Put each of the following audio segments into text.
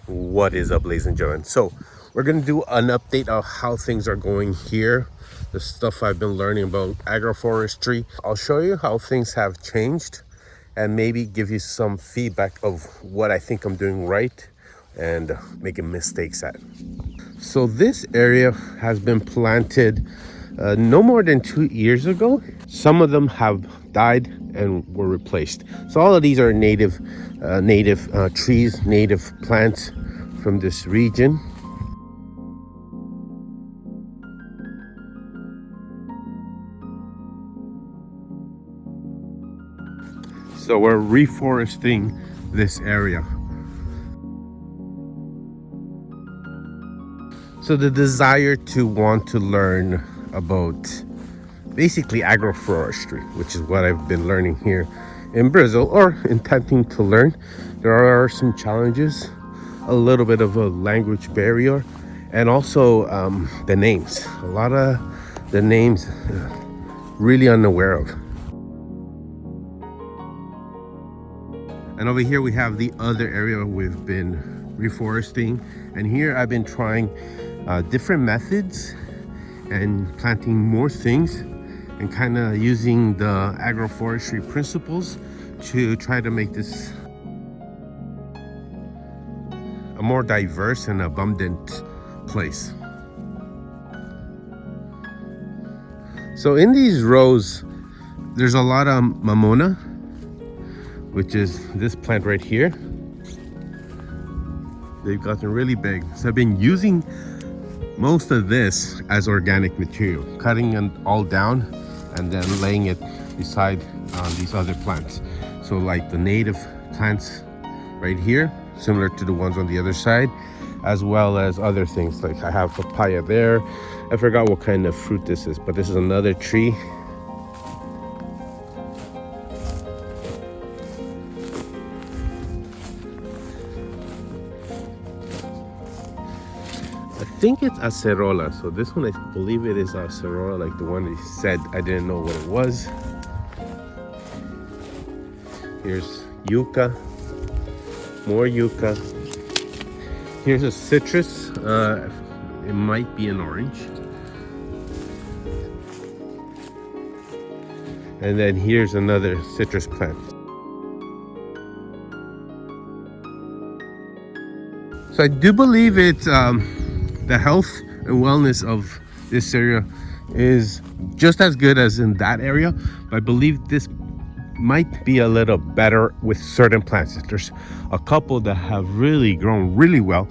What is up, ladies and gentlemen? So we're gonna do an update of how things are going here, the stuff I've been learning about agroforestry. I'll show you how things have changed and maybe give you some feedback of what I think I'm doing right and making mistakes at. So this area has been planted no more than 2 years ago. Some of them have died and were replaced. So all of these are native trees, native plants from this region. So we're reforesting this area. So the desire to want to learn about basically agroforestry, which is what I've been learning here in Brazil or intending to learn. There are some challenges, a little bit of a language barrier, and also the names. A lot of the names really unaware of. And over here we have the other area we've been reforesting, and here I've been trying different methods and planting more things and kind of using the agroforestry principles to try to make this a more diverse and abundant place. So in these rows, there's a lot of mamona, which is this plant right here. They've gotten really big. So I've been using most of this as organic material, cutting it all down and then laying it beside these other plants. So like the native plants right here, similar to the ones on the other side, as well as other things. Like I have papaya there. I forgot what kind of fruit this is, but this is another tree. I think it's acerola. So this one, I believe it is acerola, like the one they said. I didn't know what it was. Here's yucca, more yucca. Here's a citrus. It might be an orange. And then here's another citrus plant. So I do believe it's the health and wellness of this area is just as good as in that area, but I believe this might be a little better with certain plants. There's a couple that have really grown really well,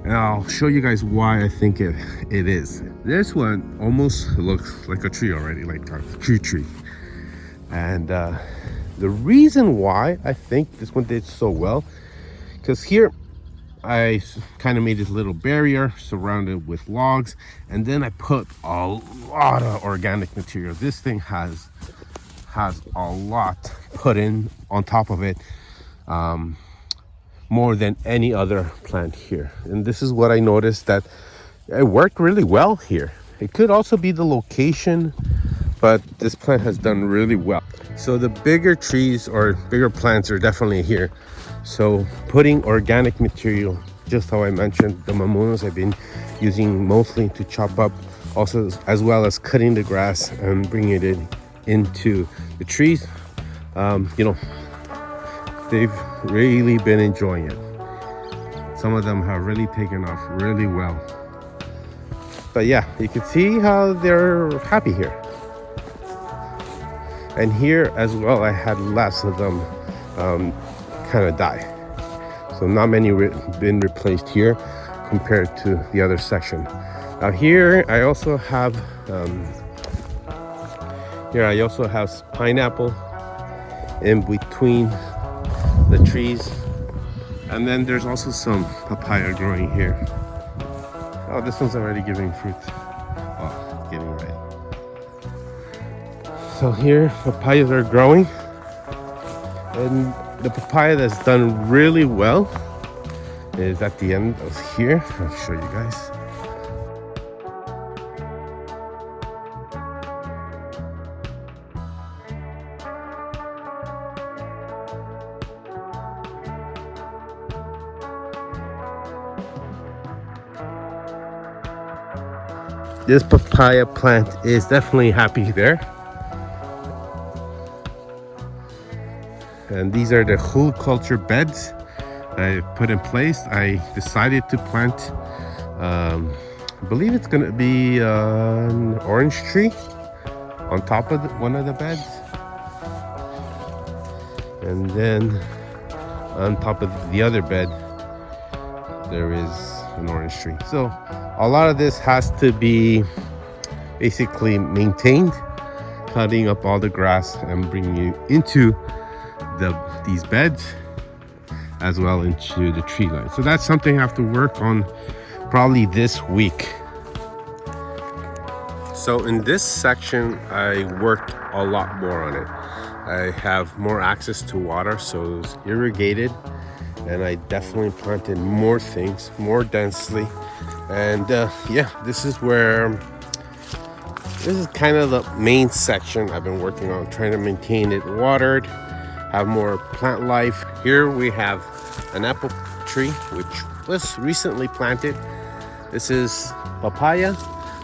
and I'll show you guys why I think it is. This one almost looks like a tree already, like a tree. And the reason why I think this one did so well, because here I kind of made this little barrier surrounded with logs, and then I put a lot of organic material. This thing has a lot put in on top of it, more than any other plant here. And this is what I noticed, that it worked really well here. It could also be the location, but this plant has done really well. So the bigger trees or bigger plants are definitely here. So putting organic material, just how I mentioned, the mamonas I've been using mostly to chop up, also as well as cutting the grass and bringing it into the trees. They've really been enjoying it. Some of them have really taken off really well. But yeah, you can see how they're happy here. And here as well, I had less of them kind of die. So not many been replaced here compared to the other section. Now here I also have pineapple in between the trees, and then there's also some papaya growing here. Oh, this one's already giving fruit. Oh, getting ready. So here papayas are growing, and the papaya that's done really well is at the end of here. I'll show you guys. this papaya plant is definitely happy there. And these are the whole culture beds I put in place. I decided to plant, I believe it's gonna be an orange tree on top of one of the beds, and then on top of the other bed there is an orange tree. So a lot of this has to be basically maintained, cutting up all the grass and bringing it into these beds as well into the tree line. So that's something I have to work on probably this week. So in this section I worked a lot more on it. I have more access to water, so it's irrigated, and I definitely planted more things more densely. And yeah, this is kind of the main section I've been working on, trying to maintain it watered, have more plant life. Here we have an apple tree which was recently planted. This is papaya.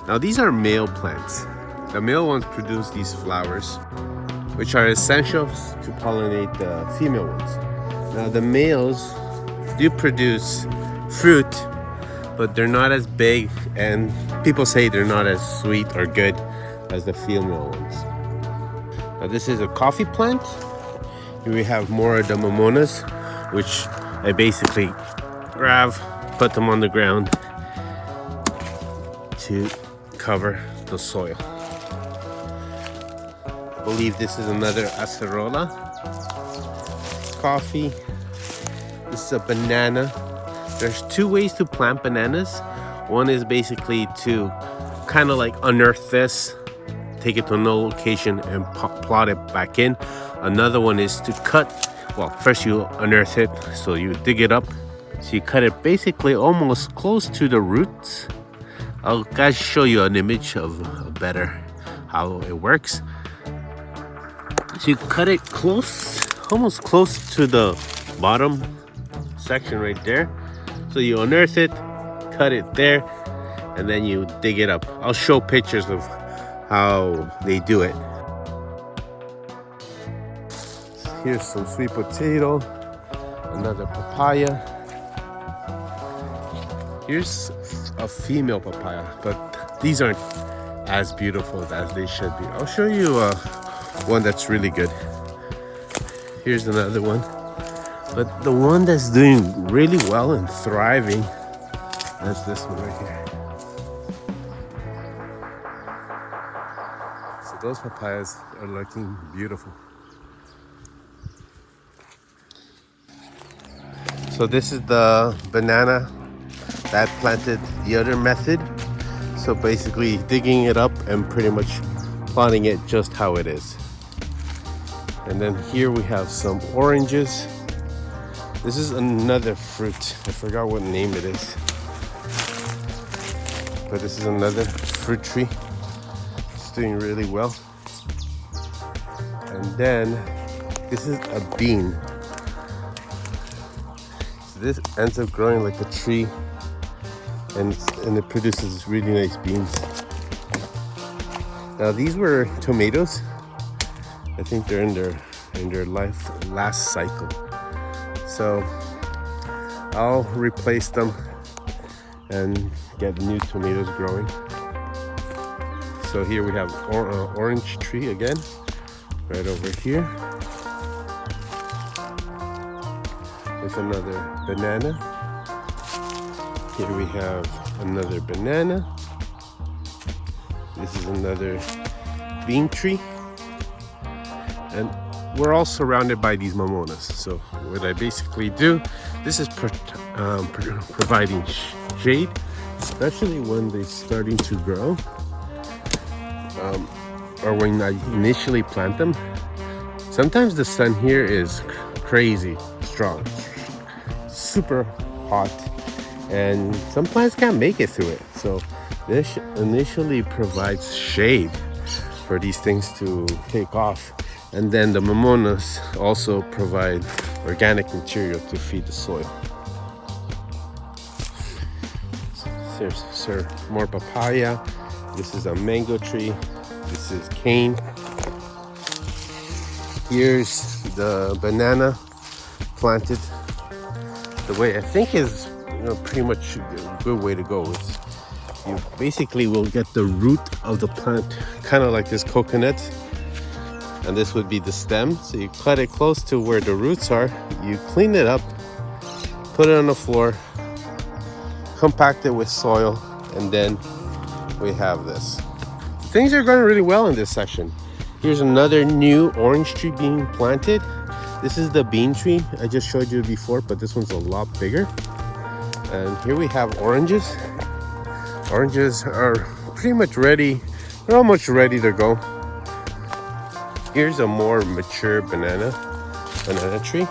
Now these are male plants. The male ones produce these flowers, which are essential to pollinate the female ones. Now the males do produce fruit, but they're not as big, and people say they're not as sweet or good as the female ones. Now this is a coffee plant. Here we have more of the mimonas, which I basically grab, put them on the ground to cover the soil. I believe this is another acerola coffee. This is a banana. There's two ways to plant bananas. One is basically to kind of like unearth this, take it to another location and plot it back in. Another one is to cut. Well, first you unearth it, so you dig it up. So you cut it basically almost close to the roots. I'll guys show you an image of better how it works. So you cut it close, almost close to the bottom section right there. So you unearth it, cut it there, and then you dig it up. I'll show pictures of how they do it. Here's some sweet potato, another papaya. Here's a female papaya, but these aren't as beautiful as they should be. I'll show you one that's really good. Here's another one, but the one that's doing really well and thriving is this one right here. So those papayas are looking beautiful. So this is the banana that planted the other method. So basically digging it up and pretty much plotting it just how it is. And then here we have some oranges. This is another fruit. I forgot what name it is. But this is another fruit tree. It's doing really well. And then this is a bean. So this ends up growing like a tree, and it produces really nice beans. Now these were tomatoes. I think they're in their last cycle. So I'll replace them and get new tomatoes growing. So here we have orange tree again, right over here. There's another banana. Here we have another banana. This is another bean tree. And we're all surrounded by these mimonas. So what I basically do, this is providing shade, especially when they're starting to grow, or when I initially plant them. Sometimes the sun here is crazy strong, super hot, and some plants can't make it through it. So this initially provides shade for these things to take off. And then the mimonas also provide organic material to feed the soil. There's more papaya. This is a mango tree. This is cane. Here's the banana planted. The way I think is, pretty much a good way to go is you basically will get the root of the plant, kind of like this coconut, and this would be the stem. So you cut it close to where the roots are, you clean it up, put it on the floor, compact it with soil, and then we have this. Things are going really well in this section. Here's another new orange tree being planted. This is the bean tree I just showed you before, but this one's a lot bigger. And here we have oranges. Oranges are pretty much ready. They're almost ready to go. Here's a more mature banana tree.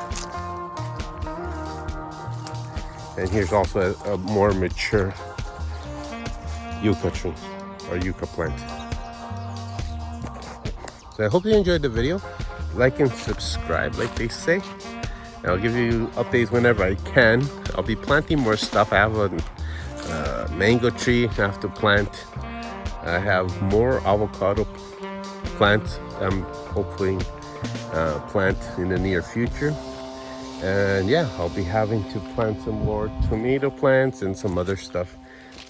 And here's also a more mature yucca tree or yucca plant. So I hope you enjoyed the video. Like and subscribe, like they say. And I'll give you updates whenever I can. I'll be planting more stuff. I have a mango tree I have to plant. I have more avocado plants I'm hopefully plant in the near future. And yeah, I'll be having to plant some more tomato plants and some other stuff,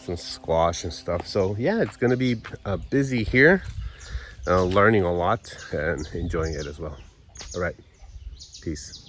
some squash and stuff. So yeah, it's gonna be busy here, learning a lot and enjoying it as well. All right, peace.